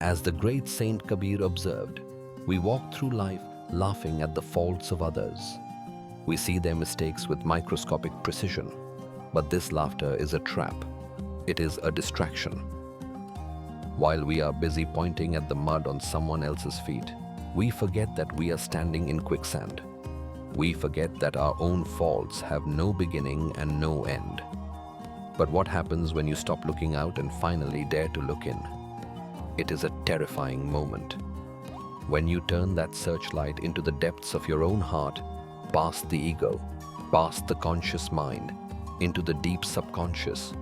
As the great Saint Kabir observed, we walk through life laughing at the faults of others. We see their mistakes with microscopic precision, but this laughter is a trap. It is a distraction. While we are busy pointing at the mud on someone else's feet, we forget that we are standing in quicksand. We forget that our own faults have no beginning and no end. But what happens when you stop looking out and finally dare to look in? It is a terrifying moment. When you turn that searchlight into the depths of your own heart, past the ego, past the conscious mind, into the deep subconscious,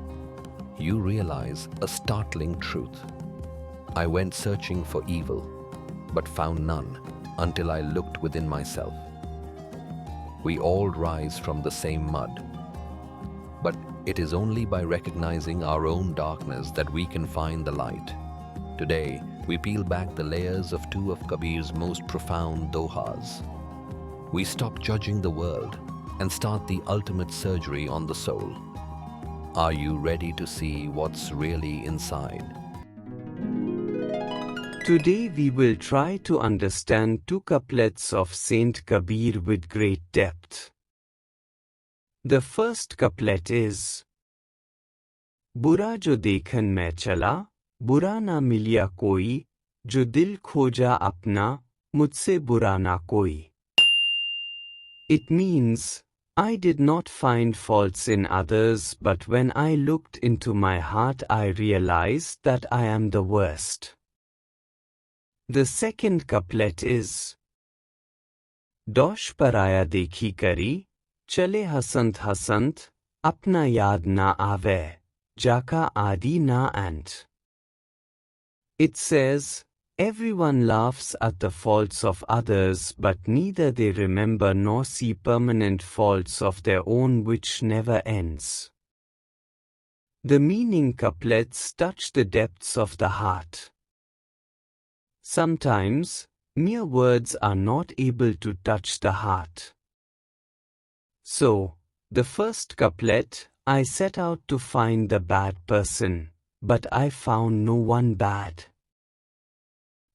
you realize a startling truth. I went searching for evil, but found none until I looked within myself. We all rise from the same mud, but it is only by recognizing our own darkness that we can find the light. Today, we peel back the layers of two of Kabir's most profound dohas. We stop judging the world and start the ultimate surgery on the soul. Are you ready to see what's really inside? Today we will try to understand two couplets of Saint Kabir with great depth. The first couplet is, Bura jo dekhan main chala, बुरा ना मिलिया कोई, जो दिल खोजा अपना, मुझसे बुरा ना कोई. It means, I did not find faults in others, but when I looked into my heart I realized that I am the worst. The second couplet is, Dosh paraya dekhi kari, chale hasant hasant, apna yaad na aave, jaka adi na ant. It says, everyone laughs at the faults of others, but neither they remember nor see permanent faults of their own which never ends. The meaning couplets touch the depths of the heart. Sometimes, mere words are not able to touch the heart. So, the first couplet, I set out to find the bad person, but I found no one bad.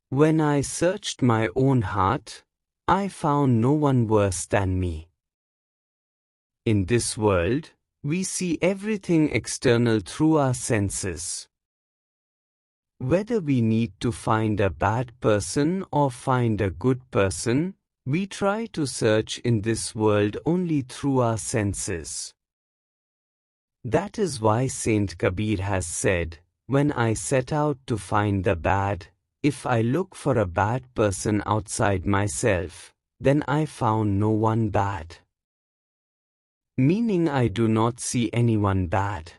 When I searched my own heart, I found no one worse than me. In this world, we see everything external through our senses. Whether we need to find a bad person or find a good person, we try to search in this world only through our senses. That is why Saint Kabir has said, when I set out to find the bad, if I look for a bad person outside myself, then I found no one bad. Meaning I do not see anyone bad.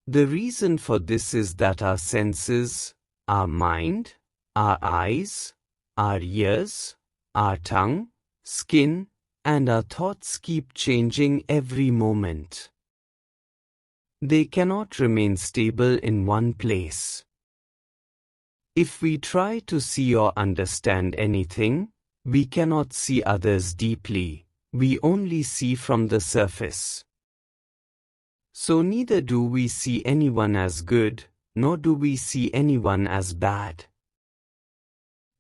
The reason for this is that our senses, our mind, our eyes, our ears, our tongue, skin, and our thoughts keep changing every moment. They cannot remain stable in one place. If we try to see or understand anything, we cannot see others deeply, we only see from the surface. So neither do we see anyone as good, nor do we see anyone as bad.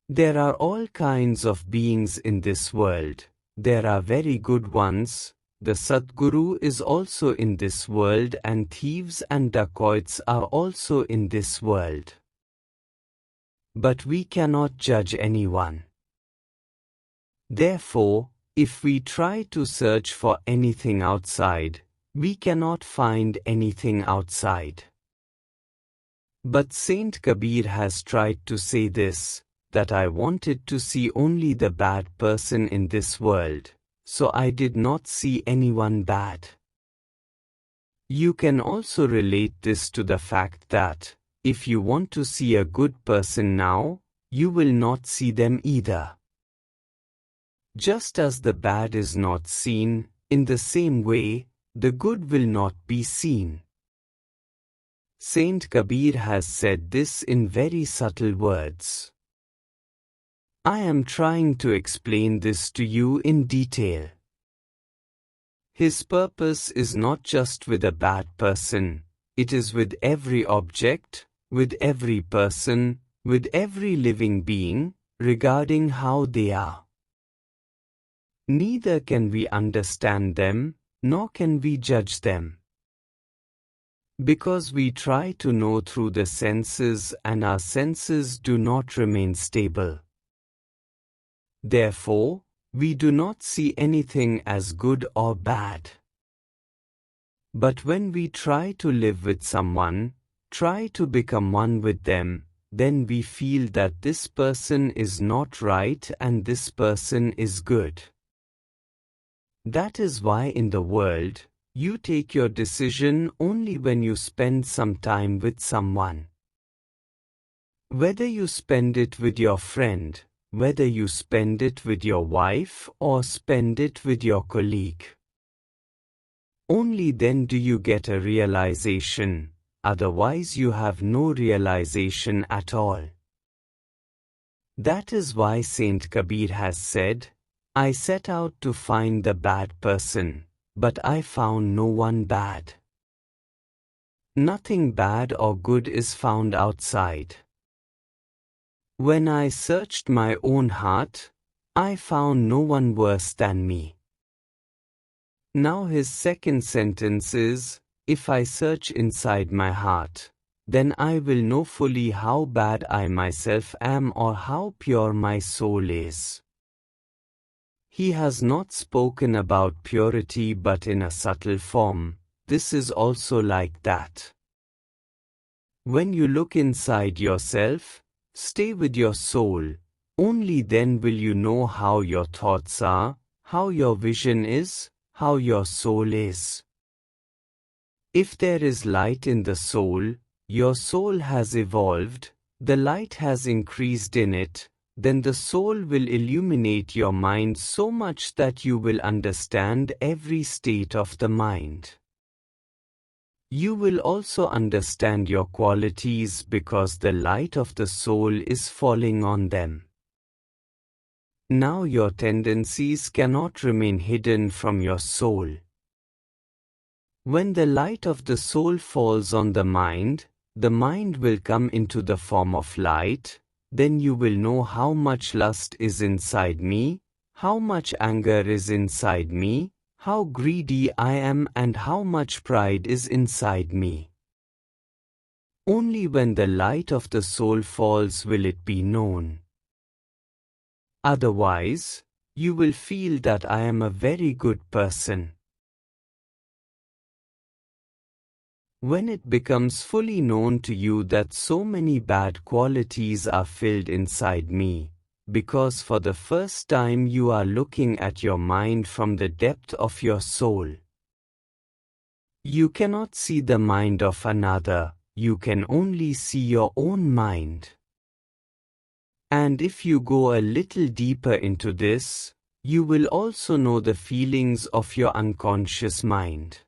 There are all kinds of beings in this world. There are very good ones. The Sadguru is also in this world, and thieves and dacoits are also in this world. But we cannot judge anyone. Therefore, if we try to search for anything outside, we cannot find anything outside. But Saint Kabir has tried to say this, that I wanted to see only the bad person in this world, so I did not see anyone bad. You can also relate this to the fact that, if you want to see a good person now, you will not see them either. Just as the bad is not seen, in the same way, the good will not be seen. Saint Kabir has said this in very subtle words. I am trying to explain this to you in detail. His purpose is not just with a bad person, it is with every object, with every person, with every living being, regarding how they are. Neither can we understand them, nor can we judge them. Because we try to know through the senses and our senses do not remain stable. Therefore, we do not see anything as good or bad. But when we try to live with someone, try to become one with them, then we feel that this person is not right and this person is good. That is why in the world, you take your decision only when you spend some time with someone. Whether you spend it with your friend, whether you spend it with your wife or spend it with your colleague. Only then do you get a realization, otherwise you have no realization at all. That is why Saint Kabir has said, I set out to find the bad person, but I found no one bad. Nothing bad or good is found outside. When I searched my own heart, I found no one worse than me. Now his second sentence is, if I search inside my heart, then I will know fully how bad I myself am or how pure my soul is. He has not spoken about purity but in a subtle form. This is also like that. When you look inside yourself, stay with your soul, only then will you know how your thoughts are, how your vision is, how your soul is. If there is light in the soul, your soul has evolved, the light has increased in it, then the soul will illuminate your mind so much that you will understand every state of the mind. You will also understand your qualities because the light of the soul is falling on them. Now your tendencies cannot remain hidden from your soul. When the light of the soul falls on the mind will come into the form of light, then you will know how much lust is inside me, how much anger is inside me, how greedy I am and how much pride is inside me. Only when the light of the soul falls will it be known. Otherwise, you will feel that I am a very good person. When it becomes fully known to you that so many bad qualities are filled inside me, because for the first time you are looking at your mind from the depth of your soul. You cannot see the mind of another, you can only see your own mind. And if you go a little deeper into this, you will also know the feelings of your unconscious mind.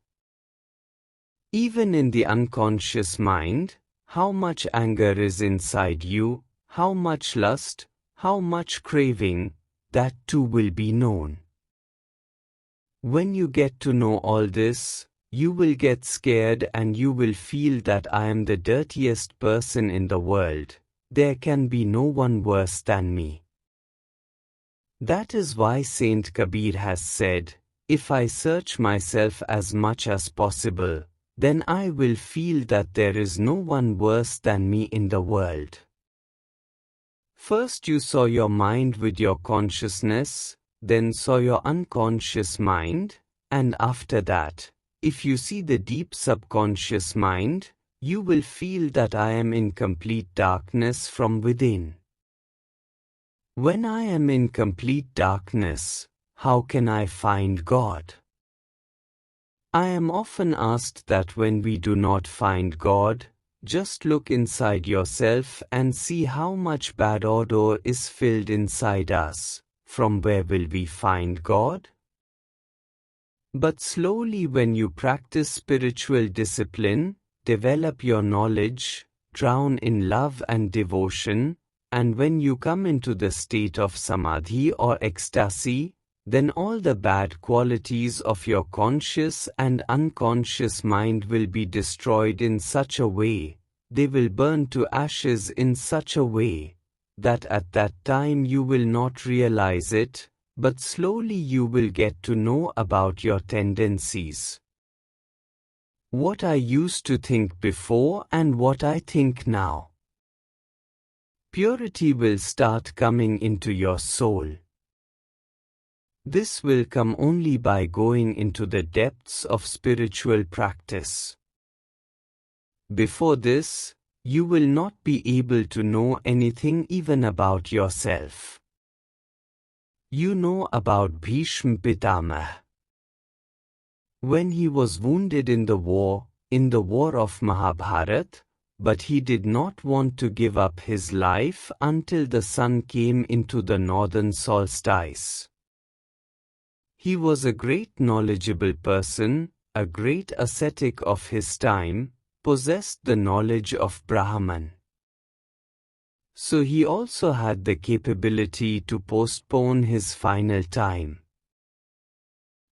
Even in the unconscious mind, how much anger is inside you, how much lust, how much craving, that too will be known. When you get to know all this, you will get scared and you will feel that I am the dirtiest person in the world. There can be no one worse than me. That is why Saint Kabir has said, if I search myself as much as possible, then I will feel that there is no one worse than me in the world. First you saw your mind with your consciousness, then saw your unconscious mind, and after that, if you see the deep subconscious mind, you will feel that I am in complete darkness from within. When I am in complete darkness, how can I find God? I am often asked that when we do not find God, just look inside yourself and see how much bad odor is filled inside us. From where will we find God? But slowly when you practice spiritual discipline, develop your knowledge, drown in love and devotion, and when you come into the state of samadhi or ecstasy, then all the bad qualities of your conscious and unconscious mind will be destroyed in such a way they will burn to ashes in such a way that at that time you will not realize it, but slowly you will get to know about your tendencies. What I used to think before and what I think now. Purity will start coming into your soul. This will come only by going into the depths of spiritual practice. Before this, you will not be able to know anything even about yourself. You know about Bhishma Pitamah. When he was wounded in the war of Mahabharat, but he did not want to give up his life until the sun came into the northern solstice. He was a great knowledgeable person, a great ascetic of his time, possessed the knowledge of Brahman. So he also had the capability to postpone his final time.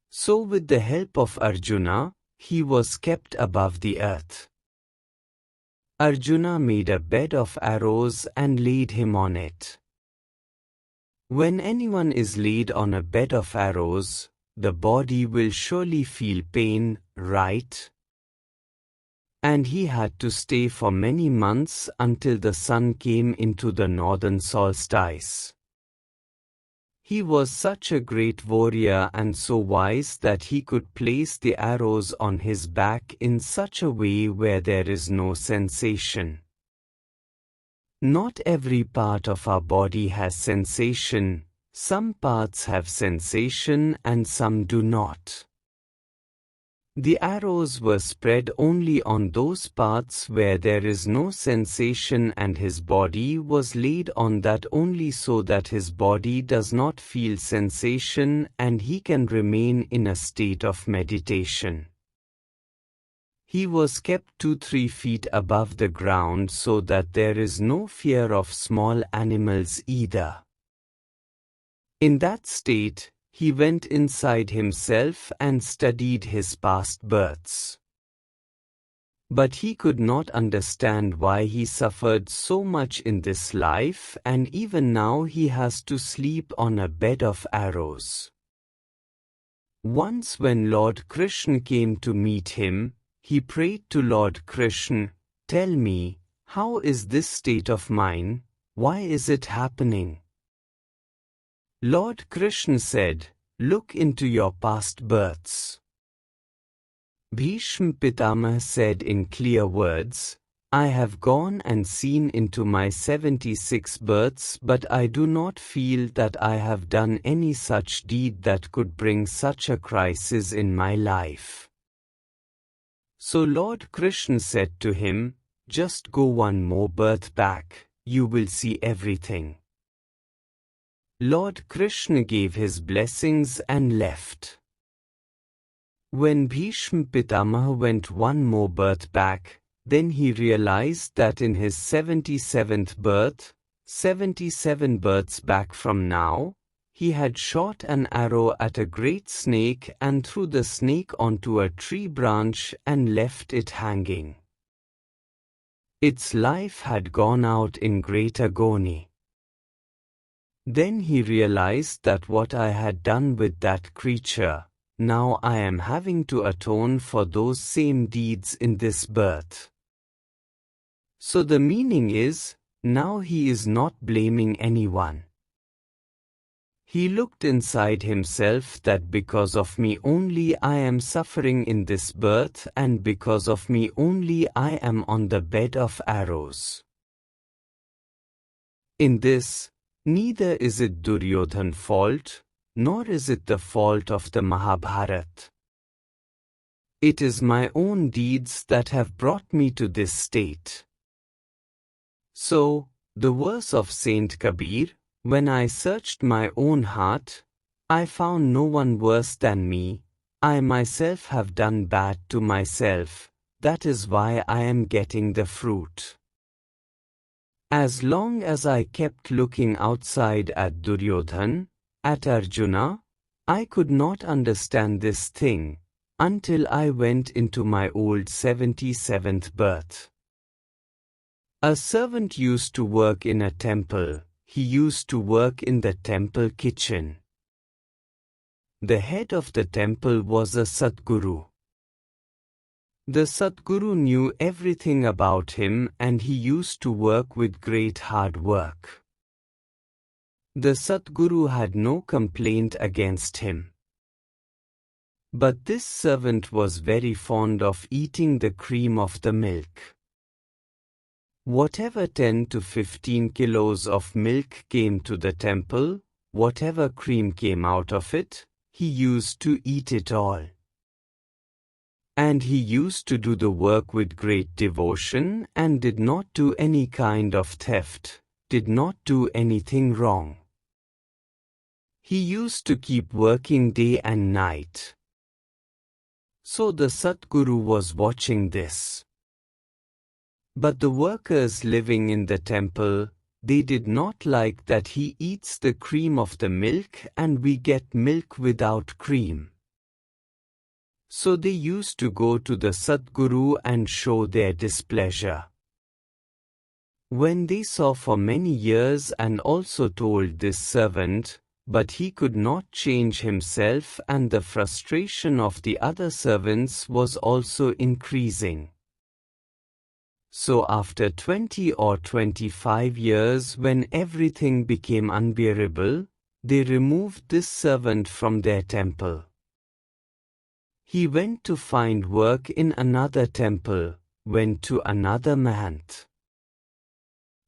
So with the help of Arjuna, he was kept above the earth. Arjuna made a bed of arrows and laid him on it. When anyone is laid on a bed of arrows, the body will surely feel pain, right? And he had to stay for many months until the sun came into the northern solstice. He was such a great warrior and so wise that he could place the arrows on his back in such a way where there is no sensation. Not every part of our body has sensation, some parts have sensation and some do not. The arrows were spread only on those parts where there is no sensation and his body was laid on that only so that his body does not feel sensation and he can remain in a state of meditation. He was kept 2-3 feet above the ground so that there is no fear of small animals either. In that state, he went inside himself and studied his past births. But he could not understand why he suffered so much in this life and even now he has to sleep on a bed of arrows. Once when Lord Krishna came to meet him, he prayed to Lord Krishna, "Tell me, how is this state of mine? Why is it happening?" Lord Krishna said, "Look into your past births." Bhishma Pitamah said in clear words, "I have gone and seen into my 76 births, but I do not feel that I have done any such deed that could bring such a crisis in my life." So Lord Krishna said to him, "Just go one more birth back, you will see everything." Lord Krishna gave his blessings and left. When Bhishma Pitamah went one more birth back, then he realized that in his 77th birth, 77 births back from now, he had shot an arrow at a great snake and threw the snake onto a tree branch and left it hanging. Its life had gone out in great agony. Then he realized that what I had done with that creature, now I am having to atone for those same deeds in this birth. So the meaning is, now he is not blaming anyone. He looked inside himself that because of me only I am suffering in this birth and because of me only I am on the bed of arrows. In this, neither is it Duryodhan's fault, nor is it the fault of the Mahabharat. It is my own deeds that have brought me to this state. So, the verse of Saint Kabir, "When I searched my own heart, I found no one worse than me, I myself have done bad to myself, that is why I am getting the fruit." As long as I kept looking outside at Duryodhan, at Arjuna, I could not understand this thing, until I went into my old 77th birth. A servant used to work in a temple. He used to work in the temple kitchen. The head of the temple was a Sadguru. The Sadguru knew everything about him and he used to work with great hard work. The Sadguru had no complaint against him. But this servant was very fond of eating the cream of the milk. Whatever 10 to 15 kilos of milk came to the temple, whatever cream came out of it, he used to eat it all. And he used to do the work with great devotion and did not do any kind of theft, did not do anything wrong. He used to keep working day and night. So the Sadguru was watching this. But the workers living in the temple, they did not like that he eats the cream of the milk and we get milk without cream. So they used to go to the Sadguru and show their displeasure. When they saw for many years and also told this servant, but he could not change himself and the frustration of the other servants was also increasing. So after 20 or 25 years when everything became unbearable, they removed this servant from their temple. He went to find work in another temple, went to another mahant.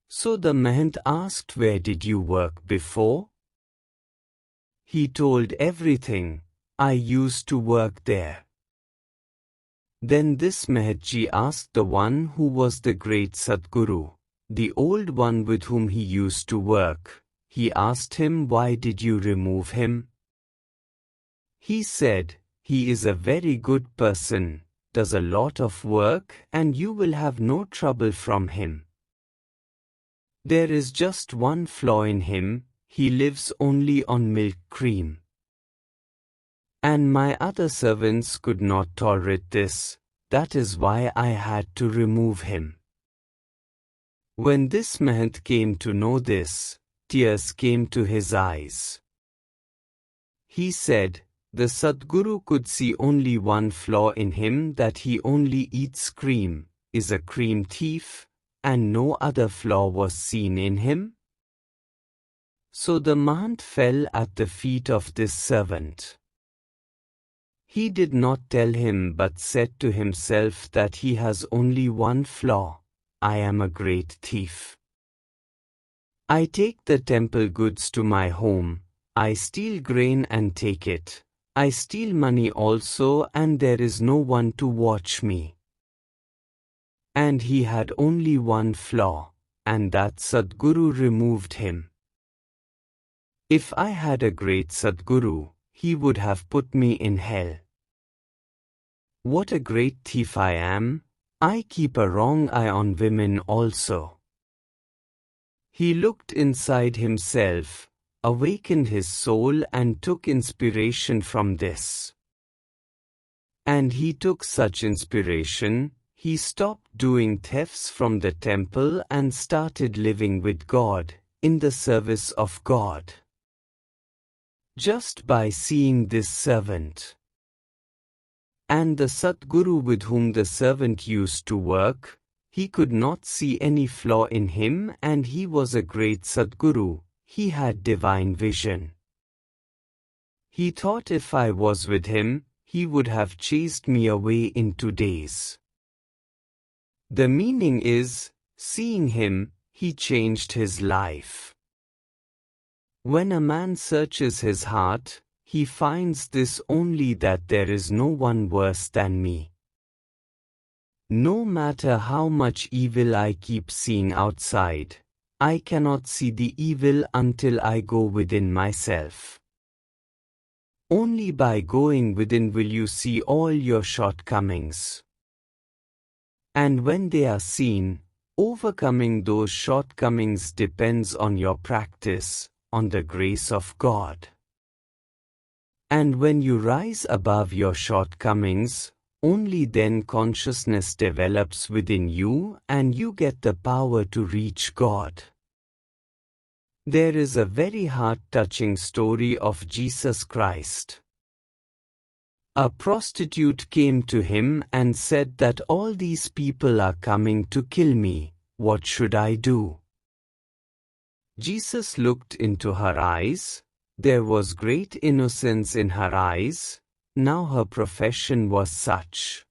So the mahant asked, "Where did you work before?" He told everything, "I used to work there." Then this Mahatji asked the one who was the great Sadguru, the old one with whom he used to work, he asked him, "Why did you remove him?" He said, "He is a very good person, does a lot of work and you will have no trouble from him. There is just one flaw in him, he lives only on milk cream. And my other servants could not tolerate this, that is why I had to remove him." When this Mahant came to know this, tears came to his eyes. He said, "The Sadguru could see only one flaw in him, that he only eats cream, is a cream thief, and no other flaw was seen in him." So the Mahant fell at the feet of this servant. He did not tell him but said to himself that he has only one flaw, "I am a great thief. I take the temple goods to my home, I steal grain and take it, I steal money also and there is no one to watch me." And he had only one flaw, and that Sadguru removed him. If I had a great Sadguru, he would have put me in hell. What a great thief I am, I keep a wrong eye on women also. He looked inside himself, awakened his soul and took inspiration from this. And he took such inspiration, he stopped doing thefts from the temple and started living with God, in the service of God. Just by seeing this servant. And the Sadguru with whom the servant used to work, he could not see any flaw in him and he was a great Sadguru, he had divine vision. He thought if I was with him, he would have chased me away in 2 days. The meaning is, seeing him, he changed his life. When a man searches his heart, he finds this only, that there is no one worse than me. No matter how much evil I keep seeing outside, I cannot see the evil until I go within myself. Only by going within will you see all your shortcomings. And when they are seen, overcoming those shortcomings depends on your practice, on the grace of God. And when you rise above your shortcomings, only then consciousness develops within you and you get the power to reach God. There is a very heart-touching story of Jesus Christ. A prostitute came to him and said that all these people are coming to kill me. What should I do? Jesus looked into her eyes. There was great innocence in her eyes. Now her profession was such.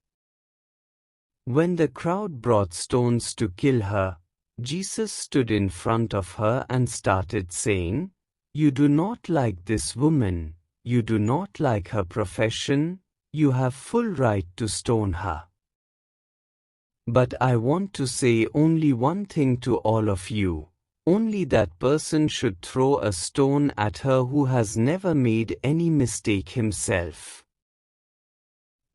When the crowd brought stones to kill her, Jesus stood in front of her and started saying, "You do not like this woman, you do not like her profession, you have full right to stone her. But I want to say only one thing to all of you. Only that person should throw a stone at her who has never made any mistake himself.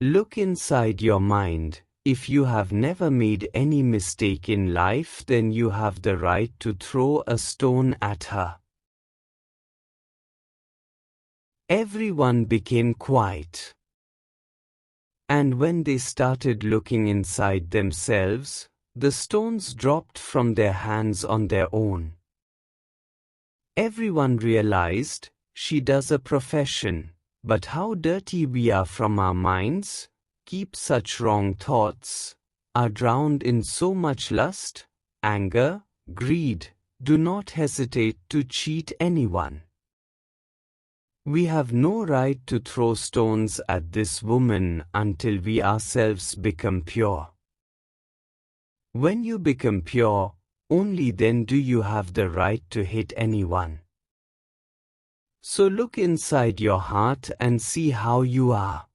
Look inside your mind. If you have never made any mistake in life, then you have the right to throw a stone at her." Everyone became quiet. And when they started looking inside themselves, the stones dropped from their hands on their own. Everyone realized, she does a profession, but how dirty we are from our minds, keep such wrong thoughts, are drowned in so much lust, anger, greed, do not hesitate to cheat anyone. We have no right to throw stones at this woman until we ourselves become pure. When you become pure, only then do you have the right to hit anyone. So look inside your heart and see how you are.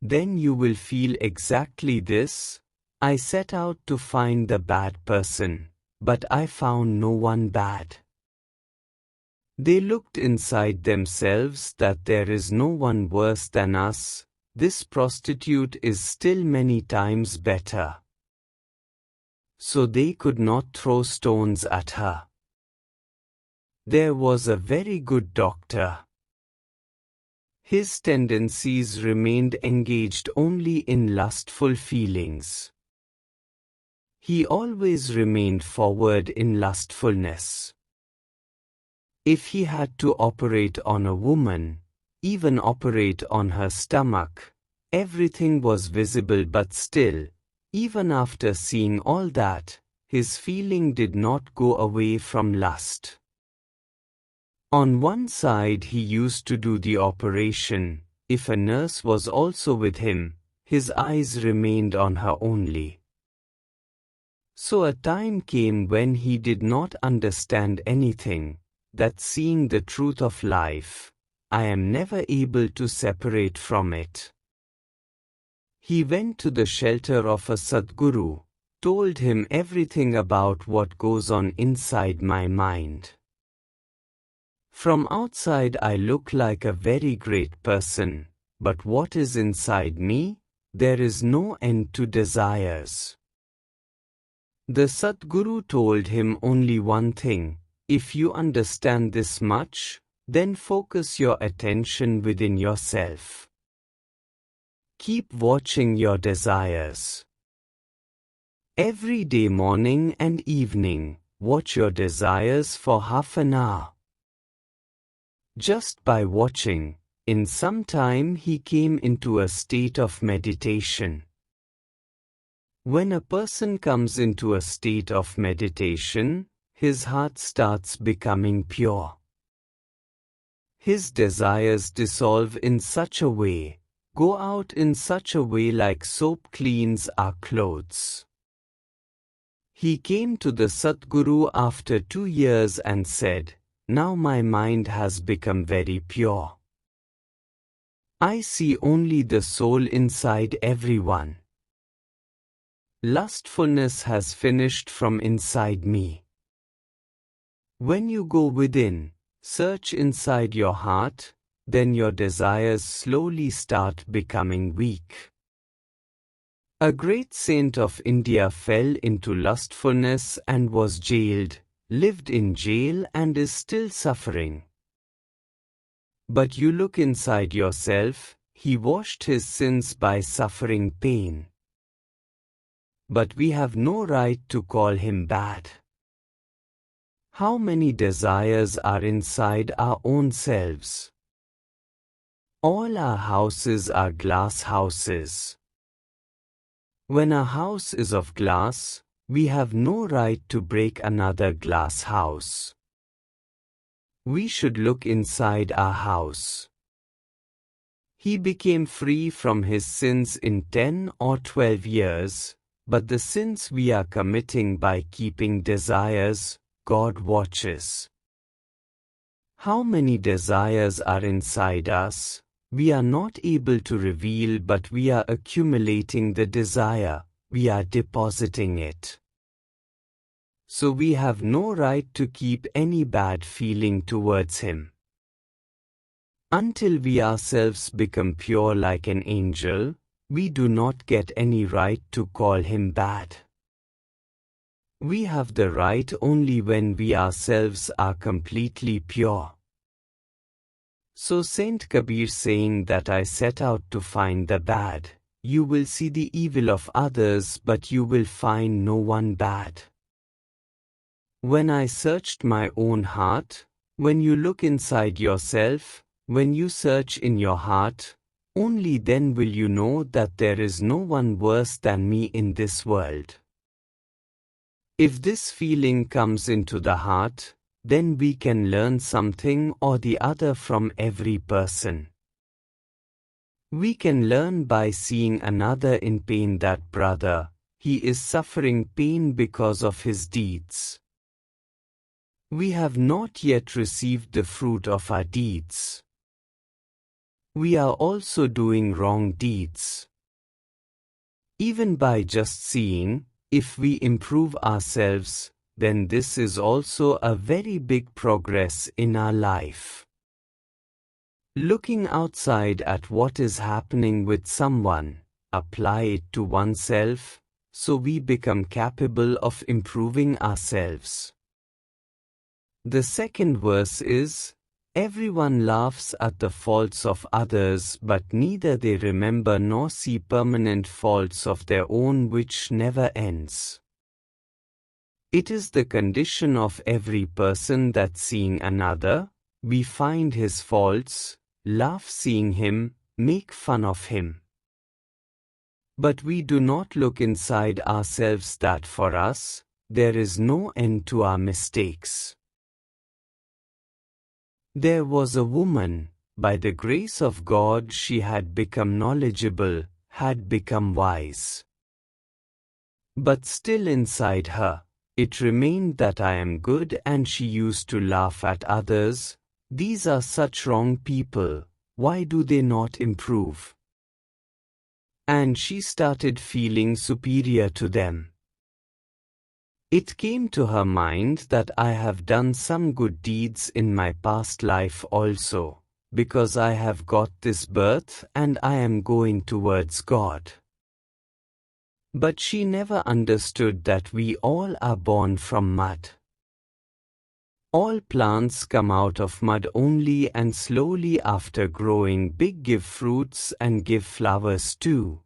Then you will feel exactly this. I set out to find the bad person, but I found no one bad. They looked inside themselves that there is no one worse than us. This prostitute is still many times better. So they could not throw stones at her. There was a very good doctor. His tendencies remained engaged only in lustful feelings. He always remained forward in lustfulness. If he had to operate on a woman, even operate on her stomach, everything was visible, but still, even after seeing all that, his feeling did not go away from lust. On one side he used to do the operation. If a nurse was also with him, his eyes remained on her only. So a time came when he did not understand anything, that seeing the truth of life, I am never able to separate from it. He went to the shelter of a Sadguru, told him everything about what goes on inside my mind. From outside I look like a very great person, but what is inside me? There is no end to desires. The Sadguru told him only one thing: if you understand this much, then focus your attention within yourself. Keep watching your desires. Every day, morning and evening, watch your desires for half an hour. Just by watching, in some time he came into a state of meditation. When a person comes into a state of meditation, his heart starts becoming pure. His desires dissolve in such a way, go out in such a way like soap cleans our clothes. He came to the Sadguru after 2 years and said, "Now my mind has become very pure. I see only the soul inside everyone. Lustfulness has finished from inside me." When you go within, search inside your heart, then your desires slowly start becoming weak. A great saint of India fell into lustfulness and was jailed, lived in jail and is still suffering. But you look inside yourself, He washed his sins by suffering pain. But we have no right to call him bad. How many desires are inside our own selves? All our houses are glass houses. When a house is of glass, we have no right to break another glass house. We should look inside our house. He became free from his sins in 10 or 12 years, but the sins we are committing by keeping desires, God watches. How many desires are inside us? We are not able to reveal, but we are accumulating the desire, we are depositing it. So we have no right to keep any bad feeling towards him. Until we ourselves become pure like an angel, we do not get any right to call him bad. We have the right only when we ourselves are completely pure. So Saint Kabir saying that I set out to find the bad, you will see the evil of others but you will find no one bad. When I searched my own heart, when you look inside yourself, when you search in your heart, only then will you know that there is no one worse than me in this world. If this feeling comes into the heart, then we can learn something or the other from every person. We can learn by seeing another in pain that brother, he is suffering pain because of his deeds. We have not yet received the fruit of our deeds. We are also doing wrong deeds. Even by just seeing, if we improve ourselves, then this is also a very big progress in our life. Looking outside at what is happening with someone, apply it to oneself, so we become capable of improving ourselves. The second verse is, everyone laughs at the faults of others, but neither they remember nor see permanent faults of their own which never ends. It is the condition of every person that seeing another, we find his faults, laugh seeing him, make fun of him. But we do not look inside ourselves that for us, there is no end to our mistakes. There was a woman, by the grace of God she had become knowledgeable, had become wise. But still inside her, it remained that I am good, and she used to laugh at others. These are such wrong people, why do they not improve? And she started feeling superior to them. It came to her mind that I have done some good deeds in my past life also, because I have got this birth and I am going towards God. But she never understood that we all are born from mud. All plants come out of mud only, and slowly after growing big give fruits and give flowers too.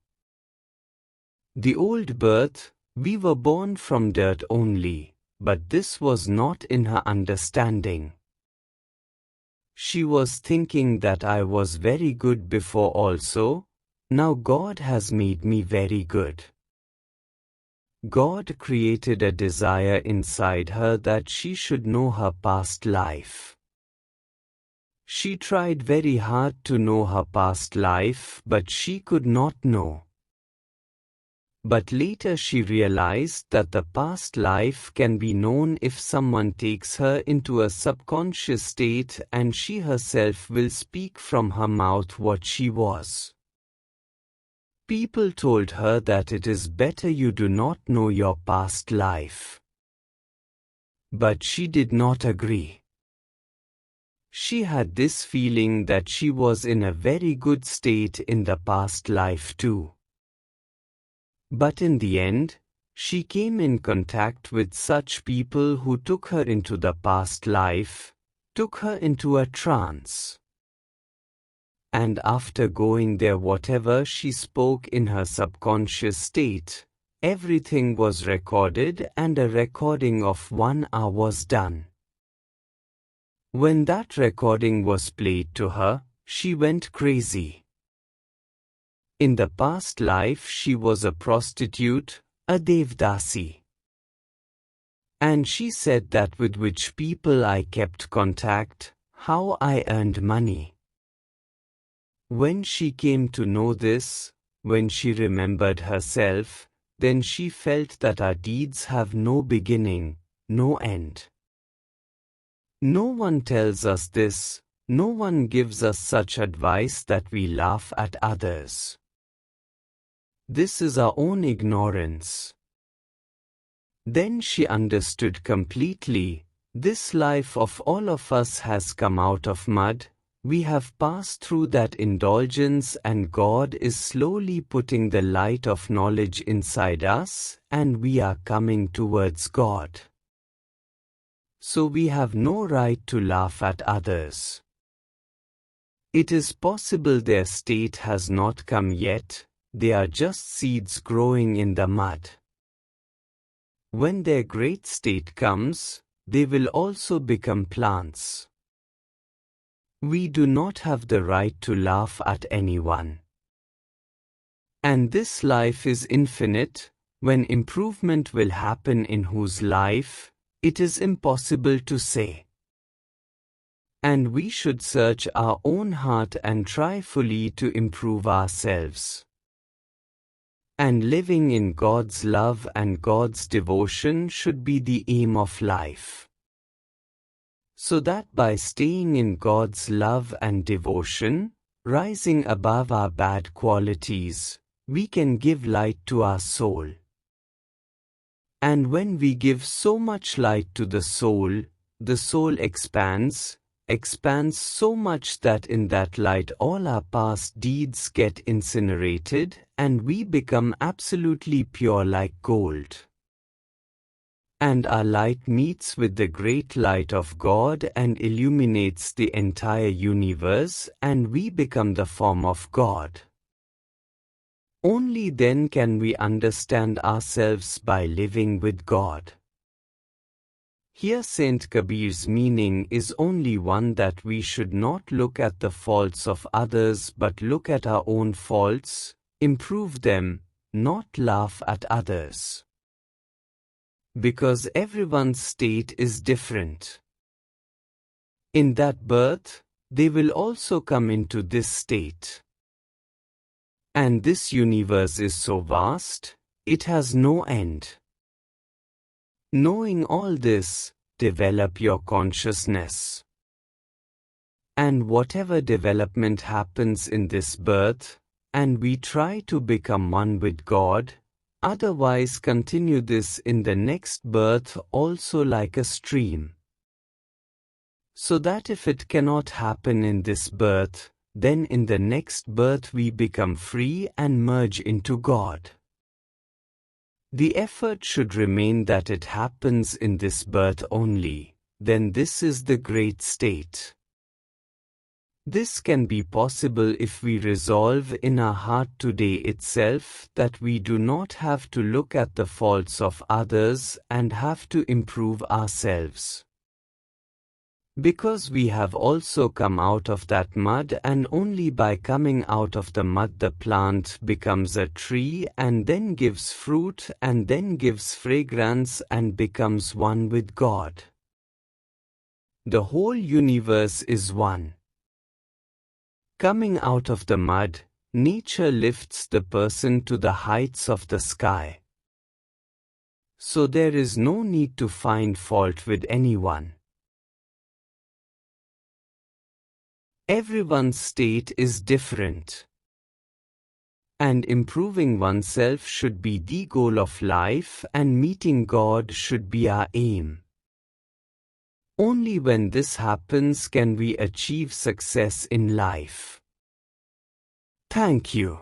The old birth, we were born from dirt only, but this was not in her understanding. She was thinking that I was very good before also, now God has made me very good. God created a desire inside her that she should know her past life. She tried very hard to know her past life, but she could not know. But later she realized that the past life can be known if someone takes her into a subconscious state, and she herself will speak from her mouth what she was. People told her that it is better you do not know your past life. But she did not agree. She had this feeling that she was in a very good state in the past life too. But in the end, she came in contact with such people who took her into the past life, took her into a trance. and after going there whatever she spoke in her subconscious state, everything was recorded and a recording of 1 hour was done. When that recording was played to her, she went crazy. In the past life she was a prostitute, a devdasi. And she said that with which people I kept contact, how I earned money. When she came to know this, when she remembered herself, then she felt that our deeds have no beginning, no end. No one tells us this, no one gives us such advice that we laugh at others. This is our own ignorance. Then she understood completely, this life of all of us has come out of mud, we have passed through that indulgence and God is slowly putting the light of knowledge inside us and we are coming towards God. So we have no right to laugh at others. It is possible their state has not come yet, they are just seeds growing in the mud. When their great state comes, they will also become plants. We do not have the right to laugh at anyone. And this life is infinite, when improvement will happen in whose life, it is impossible to say. And we should search our own heart and try fully to improve ourselves. And living in God's love and God's devotion should be the aim of life. So that by staying in God's love and devotion, rising above our bad qualities, we can give light to our soul. And when we give so much light to the soul expands so much that in that light all our past deeds get incinerated and we become absolutely pure like gold. And our light meets with the great light of God and illuminates the entire universe and we become the form of God. Only then can we understand ourselves by living with God. Here Saint Kabir's meaning is only one that we should not look at the faults of others but look at our own faults, improve them, not laugh at others. Because everyone's state is different. In that birth, they will also come into this state. And this universe is so vast, it has no end. Knowing all this, develop your consciousness. And whatever development happens in this birth, and we try to become one with God, otherwise continue this in the next birth also like a stream. So that if it cannot happen in this birth, then in the next birth we become free and merge into God. The effort should remain that it happens in this birth only, then this is the great state. This can be possible if we resolve in our heart today itself that we do not have to look at the faults of others and have to improve ourselves. Because we have also come out of that mud and only by coming out of the mud the plant becomes a tree and then gives fruit and then gives fragrance and becomes one with God. The whole universe is one. Coming out of the mud, nature lifts the person to the heights of the sky. So there is no need to find fault with anyone. Everyone's state is different. And improving oneself should be the goal of life and meeting God should be our aim. Only when this happens can we achieve success in life. Thank you.